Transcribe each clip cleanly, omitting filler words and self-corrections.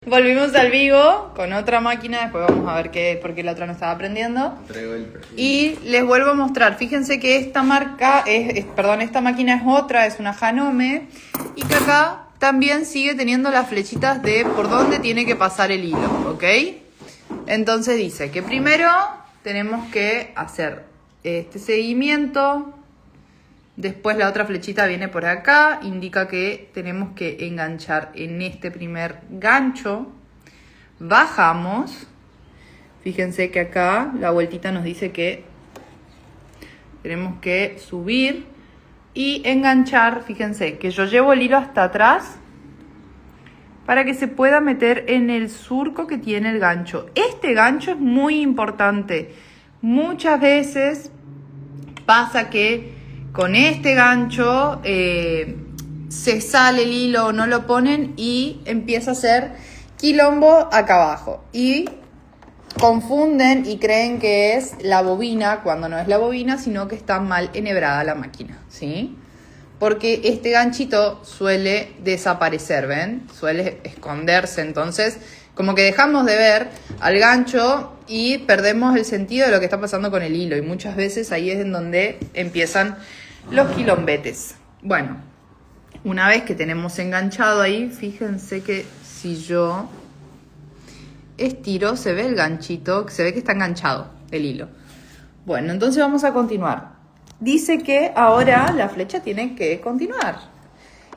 Volvimos al vivo con otra máquina, después vamos a ver por qué la otra no estaba prendiendo. Y les vuelvo a mostrar, fíjense que esta marca, esta máquina es otra, es una Janome, y que acá también sigue teniendo las flechitas de por dónde tiene que pasar el hilo, ¿ok? Entonces dice que primero tenemos que hacer este seguimiento. Después la otra flechita viene por acá, indica que tenemos que enganchar en este primer gancho. Bajamos. Fíjense que acá la vueltita nos dice que tenemos que subir y enganchar. Fíjense que yo llevo el hilo hasta atrás para que se pueda meter en el surco que tiene el gancho. Este gancho es muy importante. Muchas veces pasa que con este gancho se sale el hilo o no lo ponen y empieza a hacer quilombo acá abajo. Y confunden y creen que es la bobina cuando no es la bobina, sino que está mal enhebrada la máquina, ¿sí? Porque este ganchito suele desaparecer, ¿ven? Suele esconderse, entonces como que dejamos de ver al gancho y perdemos el sentido de lo que está pasando con el hilo. Y muchas veces ahí es en donde empiezan los quilombetes. Bueno, una vez que tenemos enganchado ahí, fíjense que si yo estiro, se ve el ganchito, se ve que está enganchado el hilo. Bueno, entonces vamos a continuar. Dice que ahora la flecha tiene que continuar.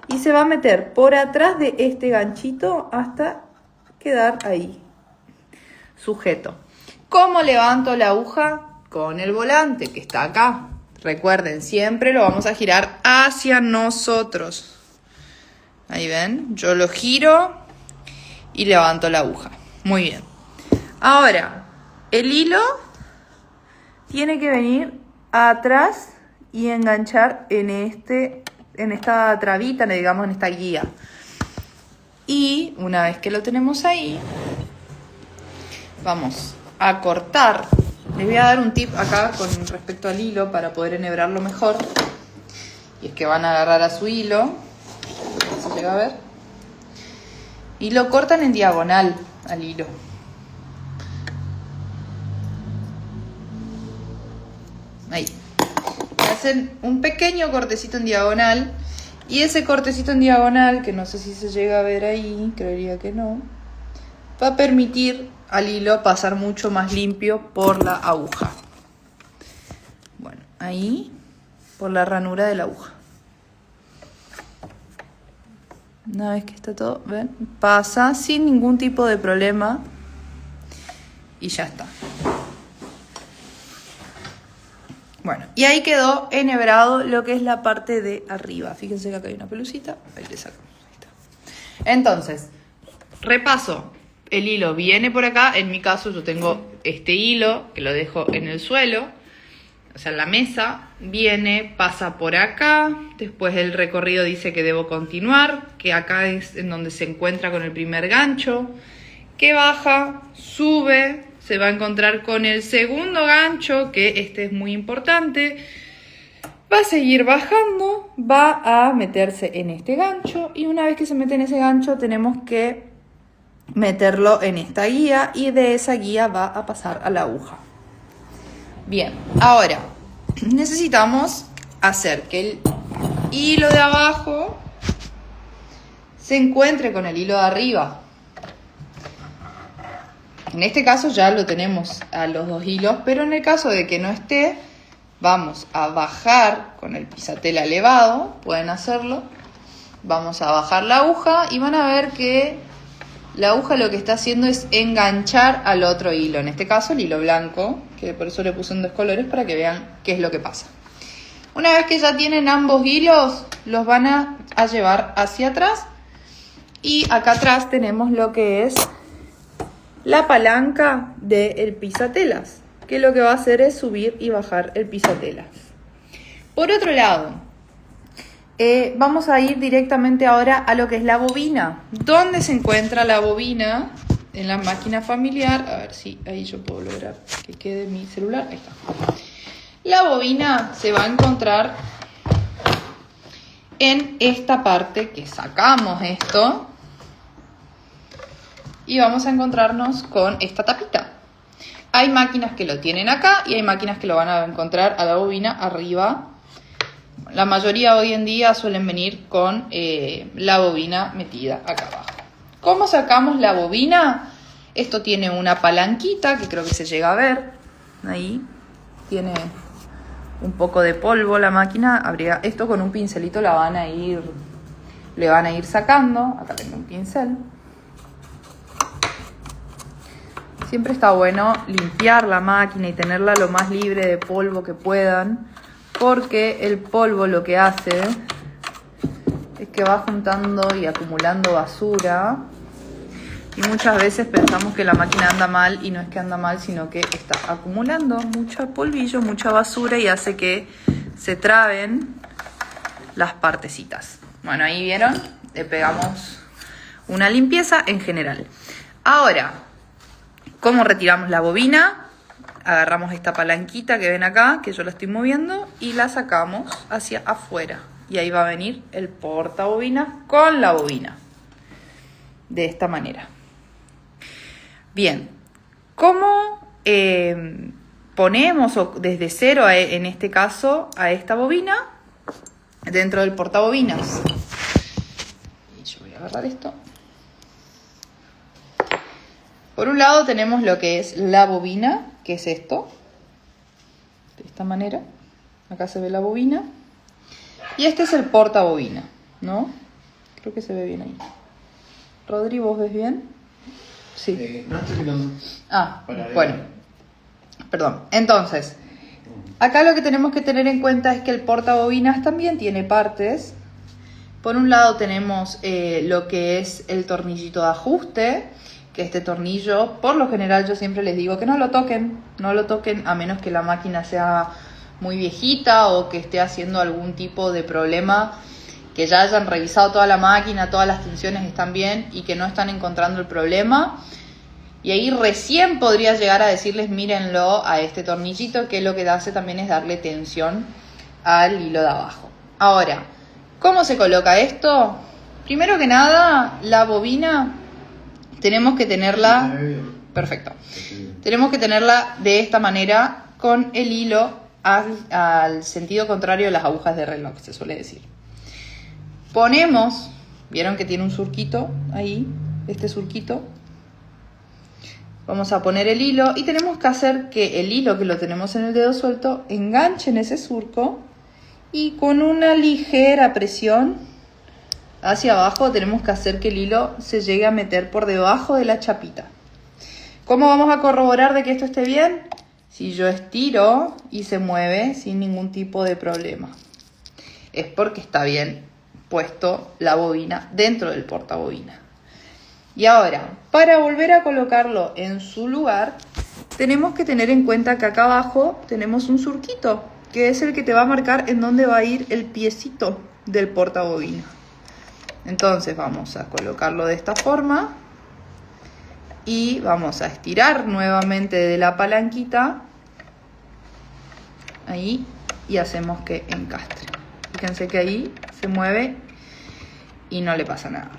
Y se va a meter por atrás de este ganchito hasta quedar ahí, sujeto. ¿Cómo levanto la aguja? Con el volante que está acá. Recuerden, siempre lo vamos a girar hacia nosotros. Ahí ven, yo lo giro y levanto la aguja. Muy bien. Ahora, el hilo tiene que venir atrás y enganchar en esta trabita, digamos, en esta guía. Y una vez que lo tenemos ahí, vamos a cortar. Les voy a dar un tip acá con respecto al hilo para poder enhebrarlo mejor. Y es que van a agarrar a su hilo, ¿se llega a ver? Y lo cortan en diagonal al hilo. Ahí. Hacen un pequeño cortecito en diagonal. Y ese cortecito en diagonal, que no sé si se llega a ver ahí, creería que no, va a permitir al hilo pasar mucho más limpio por la aguja. Bueno, ahí, por la ranura de la aguja. Una vez que está todo, ¿ven? Pasa sin ningún tipo de problema y ya está. Bueno, y ahí quedó enhebrado lo que es la parte de arriba. Fíjense que acá hay una pelucita, ahí le sacamos. Ahí está. Entonces, repaso. El hilo viene por acá, en mi caso yo tengo este hilo que lo dejo en el suelo, o sea en la mesa, viene, pasa por acá, después el recorrido dice que debo continuar, que acá es en donde se encuentra con el primer gancho, que baja, sube, se va a encontrar con el segundo gancho, que este es muy importante, va a seguir bajando, va a meterse en este gancho y una vez que se mete en ese gancho tenemos que meterlo en esta guía y de esa guía va a pasar a la aguja. Bien, ahora necesitamos hacer que el hilo de abajo se encuentre con el hilo de arriba. En este caso ya lo tenemos a los dos hilos, pero en el caso de que no esté, vamos a bajar con el pisatela elevado, pueden hacerlo. Vamos a bajar la aguja y van a ver que la aguja lo que está haciendo es enganchar al otro hilo, en este caso el hilo blanco, que por eso le puse en dos colores para que vean qué es lo que pasa. Una vez que ya tienen ambos hilos, los van a llevar hacia atrás y acá atrás tenemos lo que es la palanca del pisatelas, que lo que va a hacer es subir y bajar el pisatelas. Por otro lado, vamos a ir directamente ahora a lo que es la bobina. ¿Dónde se encuentra la bobina? En la máquina familiar. A ver si ahí yo puedo lograr que quede mi celular. Ahí está. La bobina se va a encontrar en esta parte que sacamos esto y vamos a encontrarnos con esta tapita. Hay máquinas que lo tienen acá y hay máquinas que lo van a encontrar a la bobina arriba. La mayoría hoy en día suelen venir con la bobina metida acá abajo. ¿Cómo sacamos la bobina? Esto tiene una palanquita que creo que se llega a ver. Ahí tiene un poco de polvo la máquina. Esto con un pincelito le van a ir sacando. Acá tengo un pincel. Siempre está bueno limpiar la máquina y tenerla lo más libre de polvo que puedan, porque el polvo lo que hace es que va juntando y acumulando basura, y muchas veces pensamos que la máquina anda mal y no es que anda mal, sino que está acumulando mucho polvillo, mucha basura, y hace que se traben las partecitas. Bueno, ahí vieron, le pegamos una limpieza en general. Ahora, ¿cómo retiramos la bobina? Agarramos esta palanquita que ven acá, que yo la estoy moviendo, y la sacamos hacia afuera. Y ahí va a venir el portabobinas con la bobina. De esta manera. Bien, ¿cómo ponemos desde cero, en este caso, a esta bobina dentro del portabobinas? Y yo voy a agarrar esto. Por un lado tenemos lo que es la bobina, que es esto, de esta manera. Acá se ve la bobina. Y este es el portabobina, ¿no? Creo que se ve bien ahí. Rodri, ¿vos ves bien? Sí. No estoy mirando. Bueno. Perdón. Entonces, acá lo que tenemos que tener en cuenta es que el portabobinas también tiene partes. Por un lado tenemos lo que es el tornillito de ajuste, que este tornillo, por lo general yo siempre les digo que no lo toquen a menos que la máquina sea muy viejita o que esté haciendo algún tipo de problema, que ya hayan revisado toda la máquina, todas las tensiones están bien y que no están encontrando el problema. Y ahí recién podría llegar a decirles, mírenlo a este tornillito, que lo que hace también es darle tensión al hilo de abajo. Ahora, ¿cómo se coloca esto? Primero que nada, la bobina tenemos que tenerla... Perfecto. Tenemos que tenerla de esta manera, con el hilo al sentido contrario de las agujas de reloj, se suele decir. Ponemos, vieron que tiene un surquito ahí, este surquito. Vamos a poner el hilo y tenemos que hacer que el hilo que lo tenemos en el dedo suelto enganche en ese surco, y con una ligera presión hacia abajo tenemos que hacer que el hilo se llegue a meter por debajo de la chapita. ¿Cómo vamos a corroborar de que esto esté bien? Si yo estiro y se mueve sin ningún tipo de problema, es porque está bien puesto la bobina dentro del portabobina. Y ahora, para volver a colocarlo en su lugar, tenemos que tener en cuenta que acá abajo tenemos un surquito, que es el que te va a marcar en dónde va a ir el piecito del portabobina. Entonces vamos a colocarlo de esta forma y vamos a estirar nuevamente de la palanquita ahí y hacemos que encastre. Fíjense que ahí se mueve y no le pasa nada.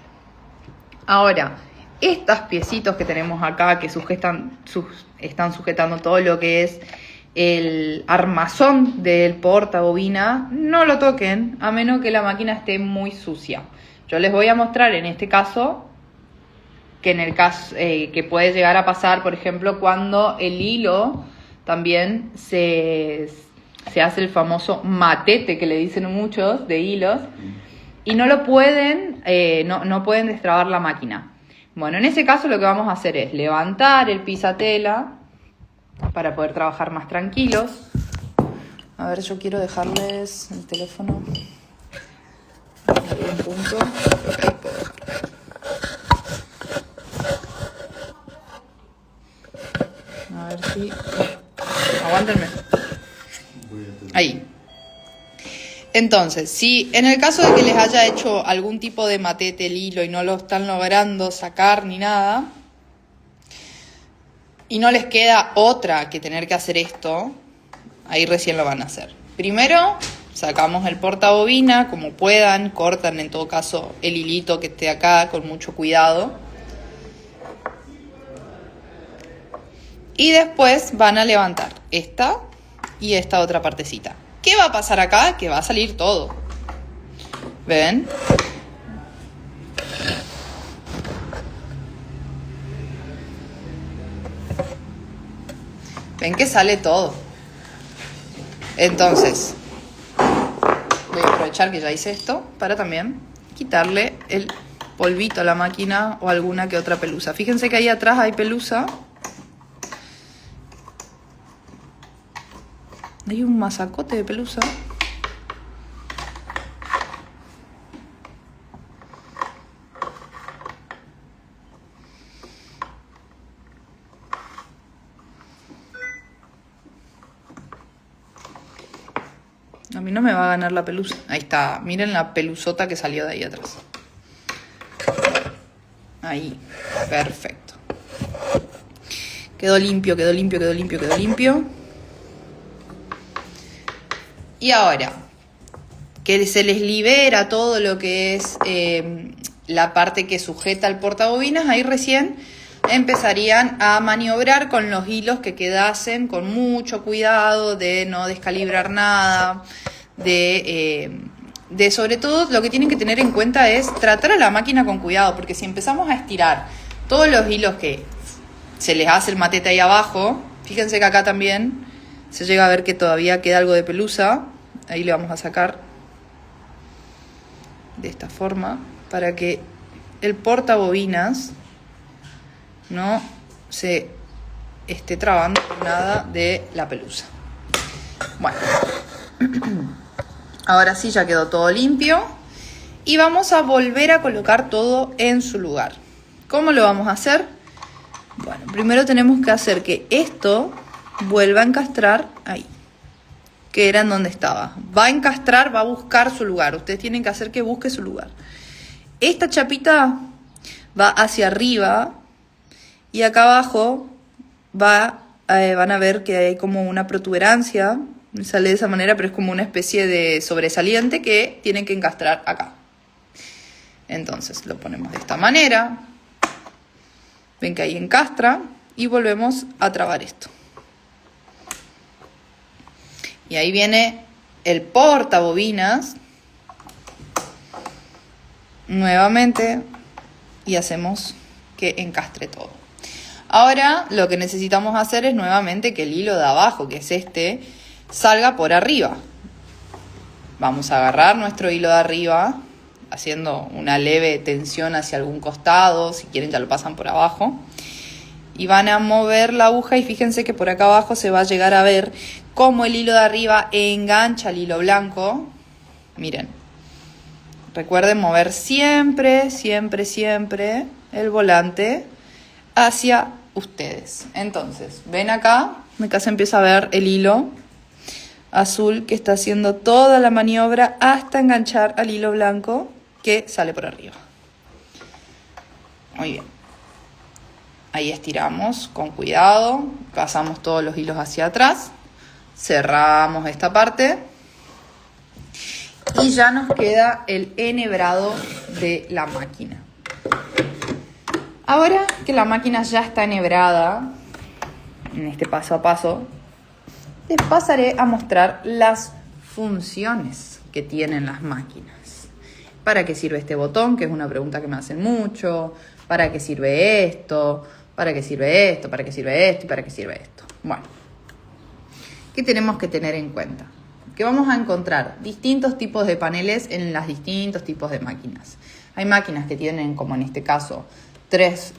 Ahora, estos piecitos que tenemos acá que están sujetando todo lo que es el armazón del portabobina, no lo toquen a menos que la máquina esté muy sucia. Yo les voy a mostrar en este caso que en el caso que puede llegar a pasar, por ejemplo, cuando el hilo también se hace el famoso matete que le dicen muchos de hilos y no lo pueden, no pueden destrabar la máquina. Bueno, en ese caso lo que vamos a hacer es levantar el pisatela para poder trabajar más tranquilos. A ver, yo quiero dejarles el teléfono en un punto. Ahí puedo dejarlo. A ver si... Aguántenme. Ahí. Entonces, si en el caso de que les haya hecho algún tipo de matete el hilo y no lo están logrando sacar ni nada, y no les queda otra que tener que hacer esto, ahí recién lo van a hacer. Primero, sacamos el portabobina como puedan, cortan en todo caso el hilito que esté acá con mucho cuidado. Y después van a levantar esta y esta otra partecita. ¿Qué va a pasar acá? Que va a salir todo. ¿Ven? Ven que sale todo. Entonces, voy a aprovechar que ya hice esto para también quitarle el polvito a la máquina o alguna que otra pelusa. Fíjense que ahí atrás hay pelusa. Hay un masacote de pelusa. A mí no me va a ganar la pelusa. Ahí está. Miren la pelusota que salió de ahí atrás. Ahí. Perfecto. Quedó limpio, quedó limpio, quedó limpio, quedó limpio. Y ahora que se les libera todo lo que es la parte que sujeta el portabobinas, ahí recién empezarían a maniobrar con los hilos que quedasen, con mucho cuidado de no descalibrar nada, de sobre todo lo que tienen que tener en cuenta es tratar a la máquina con cuidado, porque si empezamos a estirar todos los hilos que se les hace el matete ahí abajo, fíjense que acá también se llega a ver que todavía queda algo de pelusa, ahí le vamos a sacar de esta forma para que el portabobinas no se esté trabando nada de la pelusa. Bueno, ahora sí ya quedó todo limpio y vamos a volver a colocar todo en su lugar. ¿Cómo lo vamos a hacer? Bueno, primero tenemos que hacer que esto vuelva a encastrar ahí, que era en donde estaba. Va a encastrar, va a buscar su lugar. Ustedes tienen que hacer que busque su lugar. Esta chapita va hacia arriba y acá abajo van a ver que hay como una protuberancia. Sale de esa manera, pero es como una especie de sobresaliente que tienen que encastrar acá. Entonces lo ponemos de esta manera. Ven que ahí encastra y volvemos a trabar esto. Y ahí viene el portabobinas nuevamente y hacemos que encastre todo. Ahora lo que necesitamos hacer es nuevamente que el hilo de abajo, que es este, salga por arriba. Vamos a agarrar nuestro hilo de arriba haciendo una leve tensión hacia algún costado, si quieren ya lo pasan por abajo. Y van a mover la aguja y fíjense que por acá abajo se va a llegar a ver cómo el hilo de arriba engancha el hilo blanco. Miren, recuerden mover siempre, siempre, siempre el volante hacia ustedes. Entonces, ven acá se empieza a ver el hilo azul que está haciendo toda la maniobra hasta enganchar al hilo blanco que sale por arriba. Muy bien. Ahí estiramos con cuidado, pasamos todos los hilos hacia atrás, cerramos esta parte y ya nos queda el enhebrado de la máquina. Ahora que la máquina ya está enhebrada, en este paso a paso, les pasaré a mostrar las funciones que tienen las máquinas. ¿Para qué sirve este botón? Que es una pregunta que me hacen mucho. ¿Para qué sirve esto? ¿Para qué sirve esto? ¿Para qué sirve esto? ¿Y para qué sirve esto? Bueno, ¿qué tenemos que tener en cuenta? Que vamos a encontrar distintos tipos de paneles en los distintos tipos de máquinas. Hay máquinas que tienen, como en este caso, 3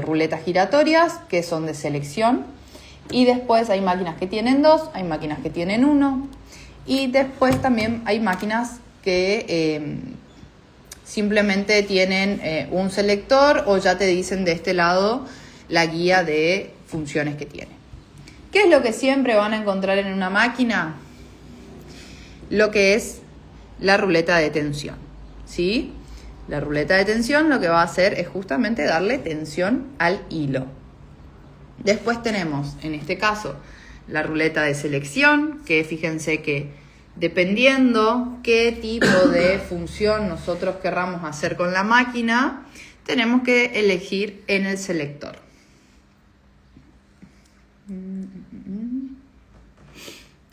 ruletas giratorias que son de selección. Y después hay máquinas que tienen 2, hay máquinas que tienen 1. Y después también hay máquinas que simplemente tienen un selector o ya te dicen de este lado la guía de funciones que tiene. ¿Qué es lo que siempre van a encontrar en una máquina? Lo que es la ruleta de tensión, ¿sí? La ruleta de tensión lo que va a hacer es justamente darle tensión al hilo. Después tenemos, en este caso, la ruleta de selección, que fíjense que dependiendo qué tipo de función nosotros querramos hacer con la máquina, tenemos que elegir en el selector.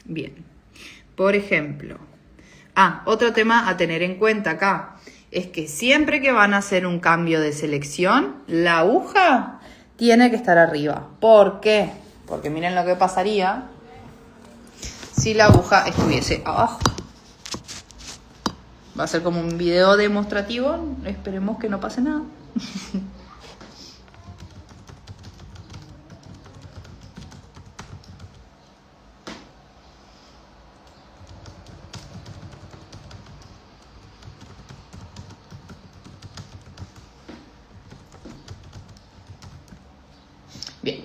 Bien. Por ejemplo, otro tema a tener en cuenta acá es que siempre que van a hacer un cambio de selección, la aguja tiene que estar arriba. ¿Por qué? Porque miren lo que pasaría si la aguja estuviese abajo. Va a ser como un video demostrativo, esperemos que no pase nada. Bien,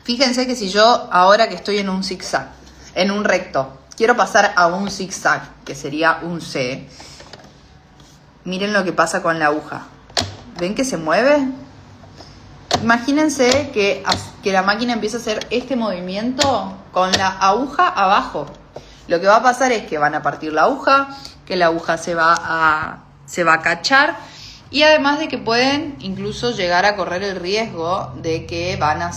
fíjense que si yo ahora que estoy en un zigzag, en un recto, quiero pasar a un zigzag, que sería un C, miren lo que pasa con la aguja. ¿Ven que se mueve? Imagínense que la máquina empieza a hacer este movimiento con la aguja abajo. Lo que va a pasar es que van a partir la aguja, que la aguja se va a cachar, y además de que pueden incluso llegar a correr el riesgo de que van a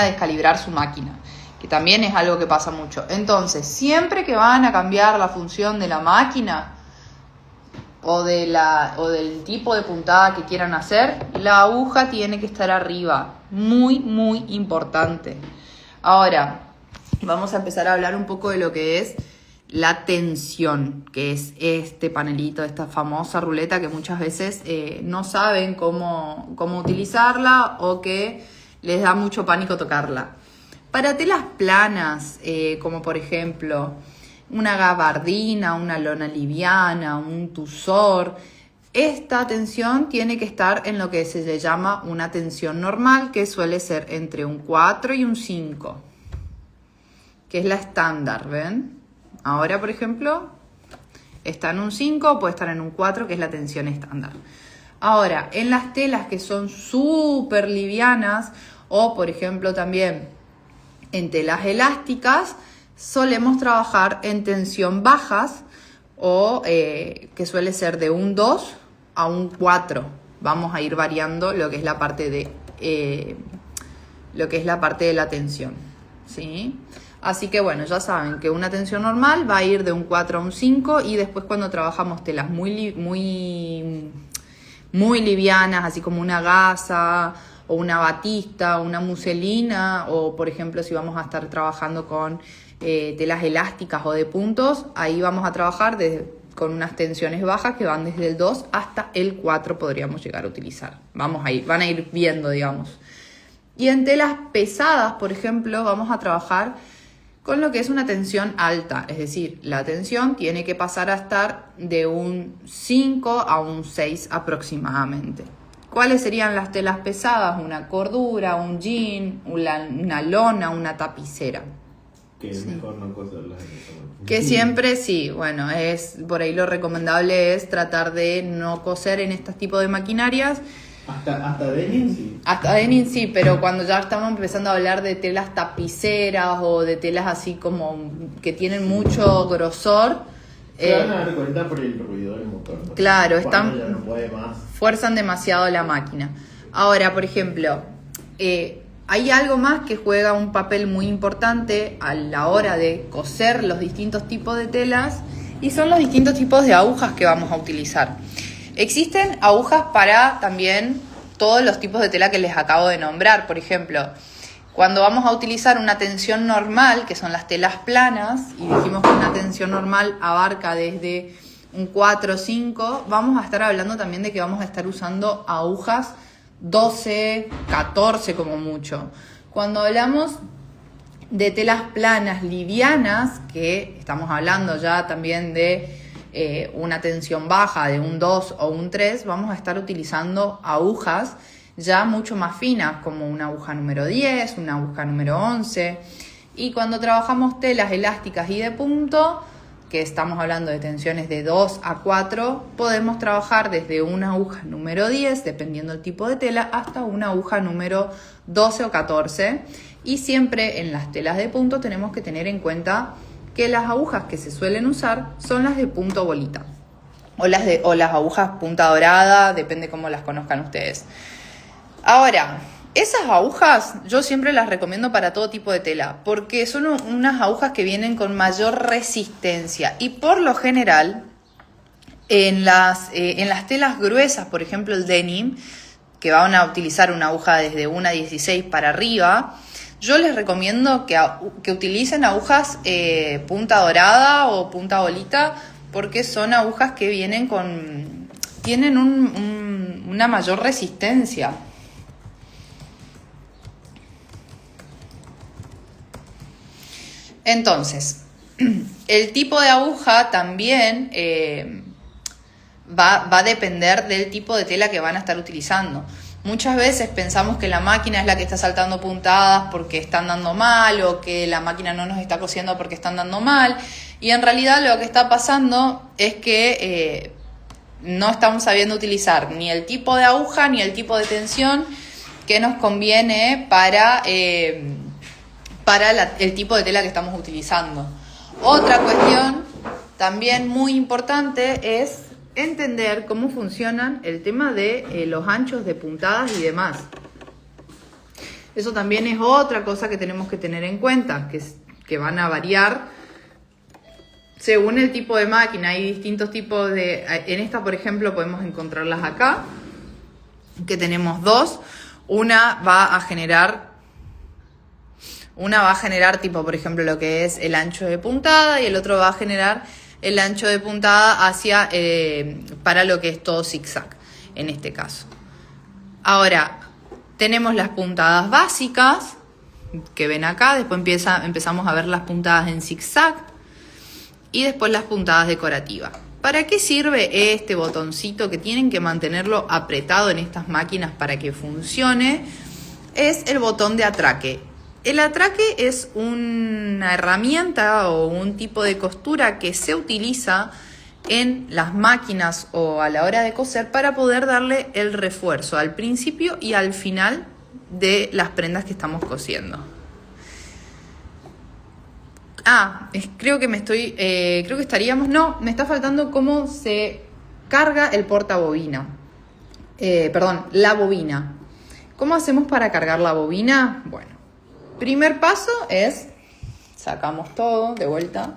descalibrar su máquina, que también es algo que pasa mucho. Entonces, siempre que van a cambiar la función de la máquina o del tipo de puntada que quieran hacer, la aguja tiene que estar arriba. Muy, muy importante. Ahora, vamos a empezar a hablar un poco de lo que es la tensión, que es este panelito, esta famosa ruleta que muchas veces no saben cómo utilizarla o que les da mucho pánico tocarla. Para telas planas, como por ejemplo una gabardina, una lona liviana, un tusor, esta tensión tiene que estar en lo que se le llama una tensión normal, que suele ser entre un 4 y un 5, que es la estándar, ¿ven? Ahora, por ejemplo, está en un 5, puede estar en un 4, que es la tensión estándar. Ahora, en las telas que son súper livianas, o por ejemplo también en telas elásticas, solemos trabajar en tensión bajas, o que suele ser de un 2 a un 4. Vamos a ir variando lo que es la parte de la tensión, ¿sí? Así que bueno, ya saben que una tensión normal va a ir de un 4 a un 5, y después cuando trabajamos telas muy livianas, así como una gasa o una batista, una muselina, o por ejemplo si vamos a estar trabajando con telas elásticas o de puntos, ahí vamos a trabajar con unas tensiones bajas que van desde el 2 hasta el 4, podríamos llegar a utilizar. Van a ir viendo, digamos. Y en telas pesadas, por ejemplo, vamos a trabajar con lo que es una tensión alta, es decir, la tensión tiene que pasar a estar de un 5 a un 6 aproximadamente. ¿Cuáles serían las telas pesadas? Una cordura, un jean, una lona, una tapicera. Que es mejor no coserlas en ese momento. Que siempre sí, bueno, por ahí lo recomendable es tratar de no coser en estos tipos de maquinarias. Hasta denim sí. Hasta denim sí, pero cuando ya estamos empezando a hablar de telas tapiceras o de telas así como que tienen mucho grosor. Se van a dar cuenta por el ruido del motor, ¿no? Claro, Ya no puede más. fuerzan demasiado la máquina. Ahora, por ejemplo, hay algo más que juega un papel muy importante a la hora de coser los distintos tipos de telas, y son los distintos tipos de agujas que vamos a utilizar. Existen agujas para también todos los tipos de tela que les acabo de nombrar. Por ejemplo, cuando vamos a utilizar una tensión normal, que son las telas planas, y dijimos que una tensión normal abarca desde un 4 o 5, vamos a estar hablando también de que vamos a estar usando agujas 12, 14 como mucho. Cuando hablamos de telas planas livianas, que estamos hablando ya también de una tensión baja de un 2 o un 3, vamos a estar utilizando agujas ya mucho más finas, como una aguja número 10, una aguja número 11. Y cuando trabajamos telas elásticas y de punto, que estamos hablando de tensiones de 2 a 4, podemos trabajar desde una aguja número 10, dependiendo del tipo de tela, hasta una aguja número 12 o 14. Y siempre en las telas de punto tenemos que tener en cuenta que las agujas que se suelen usar son las de punto bolita, o las agujas punta dorada, depende cómo las conozcan ustedes. Ahora, Esas agujas yo siempre las recomiendo para todo tipo de tela, porque son unas agujas que vienen con mayor resistencia y por lo general en las telas gruesas, por ejemplo el denim, que van a utilizar una aguja desde 1,16 para arriba, yo les recomiendo que utilicen agujas punta dorada o punta bolita, porque son agujas que tienen una mayor resistencia. Entonces, el tipo de aguja también va a depender del tipo de tela que van a estar utilizando. Muchas veces pensamos que la máquina es la que está saltando puntadas porque están dando mal, o que la máquina no nos está cosiendo porque están dando mal, y en realidad lo que está pasando es que no estamos sabiendo utilizar ni el tipo de aguja ni el tipo de tensión que nos conviene para el tipo de tela que estamos utilizando. Otra cuestión también muy importante es entender cómo funcionan el tema de los anchos de puntadas y demás. Eso también es otra cosa que tenemos que tener en cuenta, que van a variar según el tipo de máquina. Hay distintos tipos en esta, por ejemplo, podemos encontrarlas acá, que tenemos dos. Una va a generar tipo, por ejemplo, lo que es el ancho de puntada, y el otro va a generar el ancho de puntada para lo que es todo zigzag, en este caso. Ahora, tenemos las puntadas básicas, que ven acá, después empezamos a ver las puntadas en zigzag, y después las puntadas decorativas. ¿Para qué sirve este botoncito que tienen que mantenerlo apretado en estas máquinas para que funcione? Es el botón de atraque. El atraque es una herramienta o un tipo de costura que se utiliza en las máquinas o a la hora de coser para poder darle el refuerzo al principio y al final de las prendas que estamos cosiendo. Creo que me está faltando cómo se carga el portabobina. La bobina. ¿Cómo hacemos para cargar la bobina? Bueno. Primer paso es, sacamos todo de vuelta.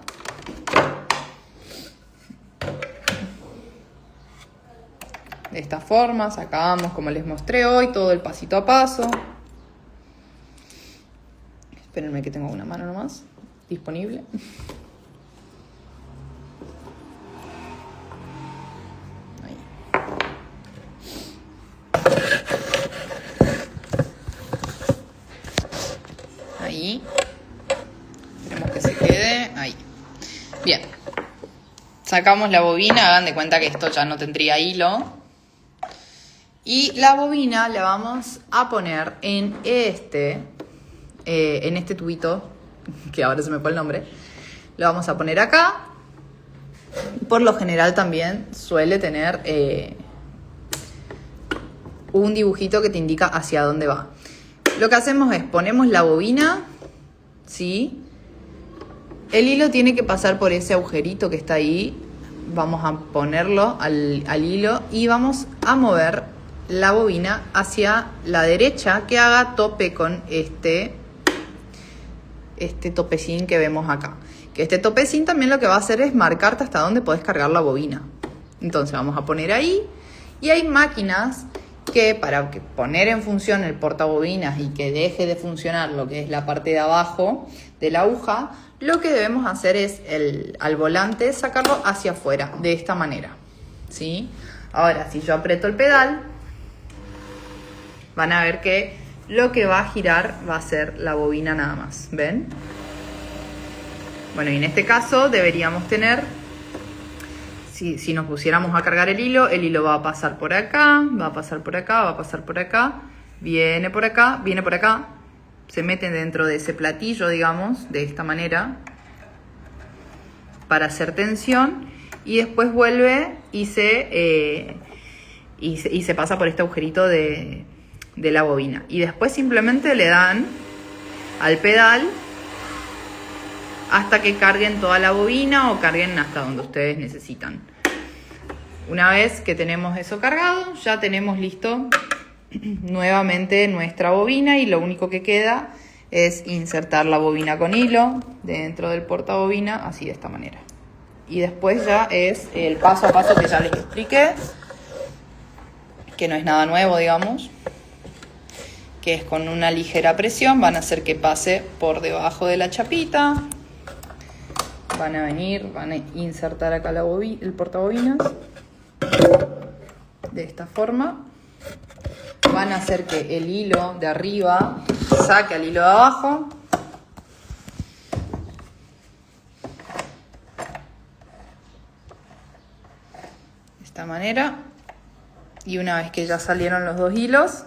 De esta forma, sacamos, como les mostré hoy, todo el pasito a paso. Espérenme que tengo una mano nomás disponible. Ahí. Queremos que se quede ahí. Bien. Sacamos la bobina, hagan de cuenta que esto ya no tendría hilo. Y la bobina la vamos a poner en este tubito, que ahora se me fue el nombre. Lo vamos a poner acá. Por lo general también suele tener un dibujito que te indica hacia dónde va. Lo que hacemos es, ponemos la bobina, ¿sí? El hilo tiene que pasar por ese agujerito que está ahí. Vamos a ponerlo al hilo y vamos a mover la bobina hacia la derecha, que haga tope con este topecín que vemos acá. Que este topecín también lo que va a hacer es marcarte hasta dónde podés cargar la bobina. Entonces vamos a poner ahí, y hay máquinas que para poner en función el portabobinas y que deje de funcionar lo que es la parte de abajo de la aguja, lo que debemos hacer es al volante sacarlo hacia afuera, de esta manera, ¿sí? Ahora, si yo aprieto el pedal, van a ver que lo que va a girar va a ser la bobina nada más, ¿ven? Bueno, y en este caso deberíamos tener, si nos pusiéramos a cargar el hilo va a pasar por acá, va a pasar por acá, va a pasar por acá, viene por acá, se mete dentro de ese platillo, digamos, de esta manera, para hacer tensión, y después vuelve y se pasa por este agujerito de la bobina. Y después simplemente le dan al pedal hasta que carguen toda la bobina o carguen hasta donde ustedes necesitan. Una vez que tenemos eso cargado, ya tenemos listo nuevamente nuestra bobina y lo único que queda es insertar la bobina con hilo dentro del portabobina, así de esta manera. Y después ya es el paso a paso que ya les expliqué, que no es nada nuevo, digamos, que es con una ligera presión, van a hacer que pase por debajo de la chapita, van a insertar acá el portabobinas, de esta forma, van a hacer que el hilo de arriba saque al hilo de abajo, de esta manera, y una vez que ya salieron los dos hilos,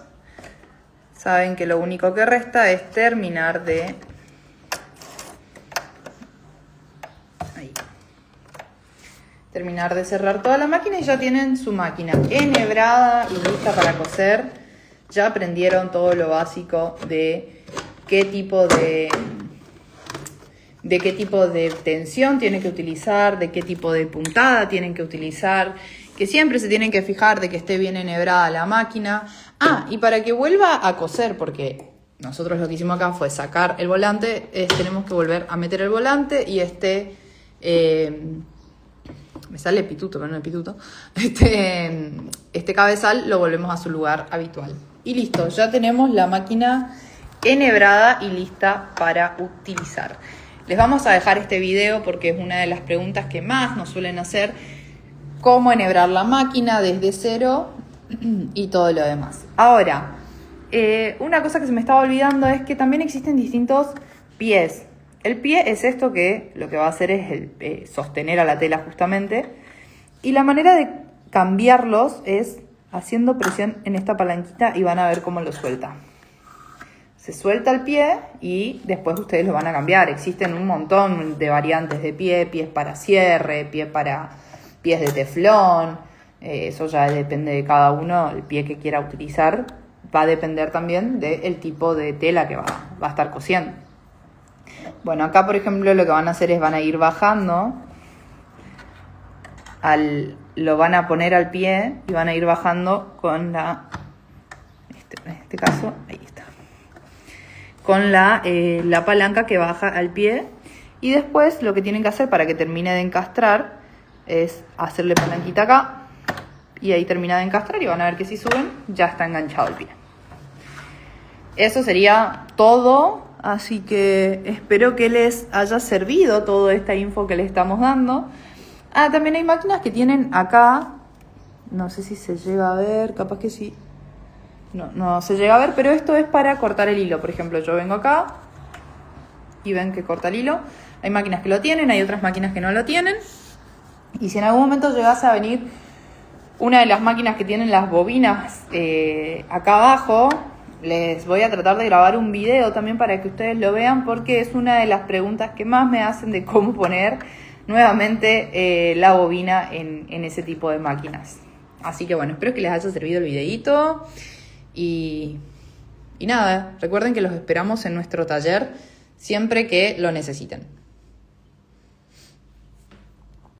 saben que lo único que resta es terminar de cerrar toda la máquina y ya tienen su máquina enhebrada y lista para coser. Ya aprendieron todo lo básico de qué tipo de tensión tienen que utilizar, de qué tipo de puntada tienen que utilizar, que siempre se tienen que fijar de que esté bien enhebrada la máquina. Y para que vuelva a coser, porque nosotros lo que hicimos acá fue sacar el volante, tenemos que volver a meter el volante y me sale pituto, pero no es pituto. Este cabezal lo volvemos a su lugar habitual. Y listo, ya tenemos la máquina enhebrada y lista para utilizar. Les vamos a dejar este video porque es una de las preguntas que más nos suelen hacer: cómo enhebrar la máquina desde cero y todo lo demás. Ahora, una cosa que se me estaba olvidando es que también existen distintos pies. El pie es esto que lo que va a hacer es sostener a la tela justamente. Y la manera de cambiarlos es haciendo presión en esta palanquita y van a ver cómo lo suelta. Se suelta el pie y después ustedes lo van a cambiar. Existen un montón de variantes de pie, pies para cierre, pies de teflón. Eso ya depende de cada uno, el pie que quiera utilizar. Va a depender también del tipo de tela que va a estar cosiendo. Bueno, acá por ejemplo lo que van a hacer es van a ir bajando, lo van a poner al pie y van a ir bajando con en este caso, ahí está, con la palanca que baja al pie. Y después lo que tienen que hacer para que termine de encastrar es hacerle palanquita acá y ahí termina de encastrar y van a ver que si suben ya está enganchado el pie. Eso sería todo. Así que espero que les haya servido toda esta info que les estamos dando. También hay máquinas que tienen acá, no sé si se llega a ver, capaz que sí. No se llega a ver, pero esto es para cortar el hilo. Por ejemplo, yo vengo acá y ven que corta el hilo. Hay máquinas que lo tienen, hay otras máquinas que no lo tienen. Y si en algún momento llegase a venir una de las máquinas que tienen las bobinas acá abajo, les voy a tratar de grabar un video también para que ustedes lo vean, porque es una de las preguntas que más me hacen de cómo poner nuevamente la bobina en ese tipo de máquinas. Así que bueno, espero que les haya servido el videito y nada, recuerden que los esperamos en nuestro taller siempre que lo necesiten.